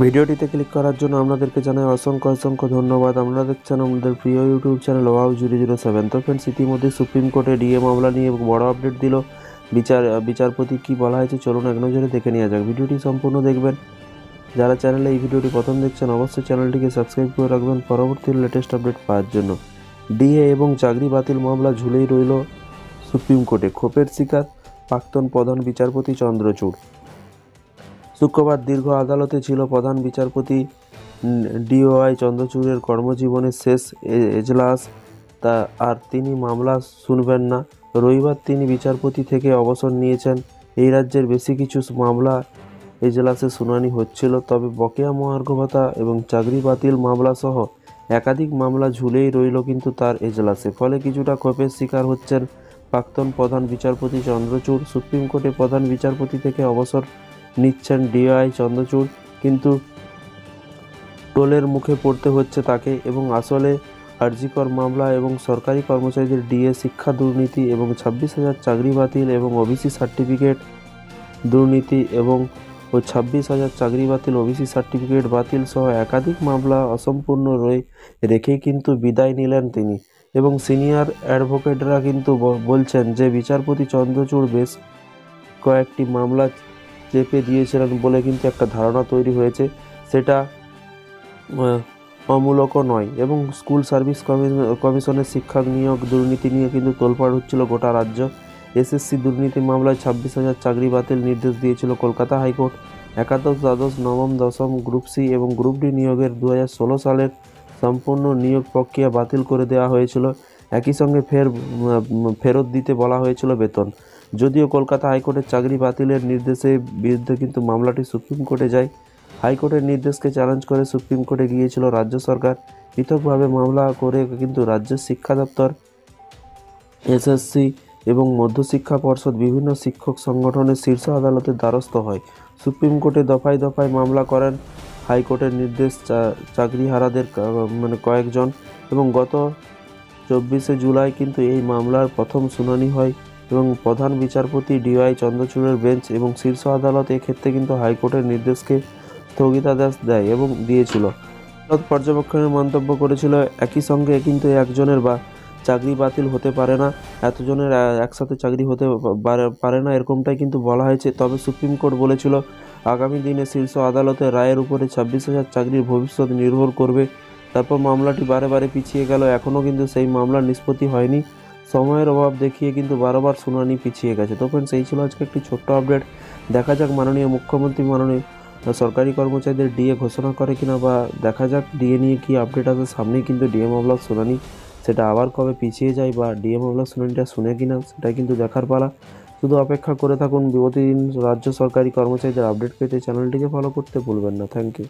ভিডিওটিতে ক্লিক করার জন্য আপনাদেরকে জানাই অসংখ্য অসংখ্য ধন্যবাদ। আপনারা দেখছেন আমাদের প্রিয় ইউটিউব চ্যানেল ওয়াও 007। তো ফ্রেন্ডস, ইতিমধ্যে সুপ্রিম কোর্টে ডিএ মামলা নিয়ে বড় আপডেট দিল বিচারপতি। কি বলা হয়েছে চলুন এক নজরে দেখে নেওয়া যাক। ভিডিওটি সম্পূর্ণ দেখবেন। যারা চ্যানেলে এই ভিডিওটি প্রথম দেখছেন অবশ্যই চ্যানেলটিকে সাবস্ক্রাইব করে রাখবেন পরবর্তী লেটেস্ট আপডেট পাওয়ার জন্য। ডিএ এবং চাকরি বাতিল মামলা ঝুলেই রইল সুপ্রিম কোর্টে। ক্ষোভের শিকার প্রাক্তন প্রধান বিচারপতি চন্দ্রচূড়। শুক্রবার দীর্ঘ আদালতে ছিল প্রধান বিচারপতি ডিওয়াই চন্দ্রচূড়ের কর্মজীবনের শেষ এজলাস আর তিনি মামলা শুনবেন না। রবিবার তিনি বিচারপতি থেকে অবসর নিয়েছেন। এই রাজ্যের বেশি কিছু মামলা এজলাসে শুনানি হচ্ছিল, তবে বকেয়া মহার্ঘ ভাতা এবং চাকরি বাতিল মামলা সহ একাধিক মামলা ঝুলেই রইল কিন্তু তার এজলাসে। ফলে কিছুটা ক্ষোভের শিকার হচ্ছেন প্রাক্তন প্রধান বিচারপতি চন্দ্রচূড়। সুপ্রিম কোর্টে প্রধান বিচারপতি থেকে অবসর নিচ্ছেন ডিওয়াই চন্দ্রচূড়, কিন্তু টোলের মুখে পড়তে হচ্ছে তাকে। এবং আসলে আরজিকর মামলা এবং সরকারি কর্মচারীদের ডিএ, শিক্ষা দুর্নীতি এবং 26,000 চাকরি বাতিল এবং ওবিসি সার্টিফিকেট দুর্নীতি এবং 26,000 চাকরি বাতিল, ওবিসি সার্টিফিকেট বাতিল সহ একাধিক মামলা অসম্পূর্ণ রেখেই কিন্তু বিদায় নিলেন তিনি। এবং সিনিয়র অ্যাডভোকেটরা কিন্তু বলছেন যে বিচারপতি চন্দ্রচূড় বেশ কয়েকটি মামলা চেপে দিয়েছিলেন বলে কিন্তু একটা ধারণা তৈরি হয়েছে, সেটা অমূলকও নয়। এবং স্কুল সার্ভিস কমিশনের শিক্ষক নিয়োগ দুর্নীতি নিয়ে কিন্তু তোলপাড় হচ্ছিল গোটা রাজ্য। এসএসসি দুর্নীতি মামলায় 26,000 চাকরি বাতিল নির্দেশ দিয়েছিল কলকাতা হাইকোর্ট। একাদশ, দ্বাদশ, নবম, দশম, গ্রুপ সি এবং গ্রুপ ডি নিয়োগের 2016 সালের সম্পূর্ণ নিয়োগ প্রক্রিয়া বাতিল করে দেওয়া হয়েছিল। একই সঙ্গে ফেরত দিতে বলা হয়েছিল বেতন। যদিও কলকাতা হাইকোর্টের চাকরি বাতিলের নির্দেশের বিরুদ্ধে কিন্তু মামলাটি সুপ্রিম কোর্টে যায়। হাইকোর্টের নির্দেশকে চ্যালেঞ্জ করে সুপ্রিম কোর্টে গিয়েছিল রাজ্য সরকার। পৃথকভাবে মামলা করে কিন্তু রাজ্যের শিক্ষা দপ্তর, এসএসসি এবং মধ্যশিক্ষা পর্ষদ বিভিন্ন শিক্ষক সংগঠনের শীর্ষ আদালতের দ্বারস্থ হয়। সুপ্রিম কোর্টে দফায় দফায় মামলা করেন হাইকোর্টের নির্দেশ চাকরিহারাদের কয়েকজন। এবং গত 24শে জুলাই কিন্তু এই মামলার প্রথম শুনানি হয় এবং প্রধান বিচারপতি ডিওয়াই চন্দ্রচূড়ের বেঞ্চ এবং শীর্ষ আদালত এক্ষেত্রে কিন্তু হাইকোর্টের নির্দেশকে স্থগিতাদেশ দেয় এবং দিয়েছিল। আদালত পর্যবেক্ষণের মন্তব্য করেছিল একই সঙ্গে কিন্তু একজনের বা চাকরি বাতিল হতে পারে না, এতজনের একসাথে চাকরি হতে পারে না, এরকমটাই কিন্তু বলা হয়েছে। তবে সুপ্রিম কোর্ট বলেছিল আগামী দিনে শীর্ষ আদালতের রায়ের উপরে 26,000 চাকরির ভবিষ্যৎ নির্ভর করবে। তারপর মামলাটি বারে পিছিয়ে গেল। এখনও কিন্তু সেই মামলার নিষ্পত্তি হয়নি। সময়ের অভাব দেখিয়ে কিন্তু বারবার শুনানি পিছিয়ে গেছে। তো ফ্রেন্ডস, এই ছিল আজকে একটি ছোট্ট আপডেট। দেখা যাক মাননীয় মুখ্যমন্ত্রী সরকারি কর্মচারীদের ডিএ ঘোষণা করে কিনা, বা দেখা যাক ডিএ নিয়ে কি আপডেট আছে। সামনেই কিন্তু ডিএ মামলা শুনানি, সেটা আবার কবে পিছিয়ে যায় বা ডিএ মামলা শুনানিটা শুনে কিনা সেটা কিন্তু দেখার পালা। শুধু অপেক্ষা করে থাকুন। প্রতিদিন রাজ্য সরকারি কর্মচারীদের আপডেট পেতে চ্যানেলটিকে ফলো করতে ভুলবেন না। Thank you.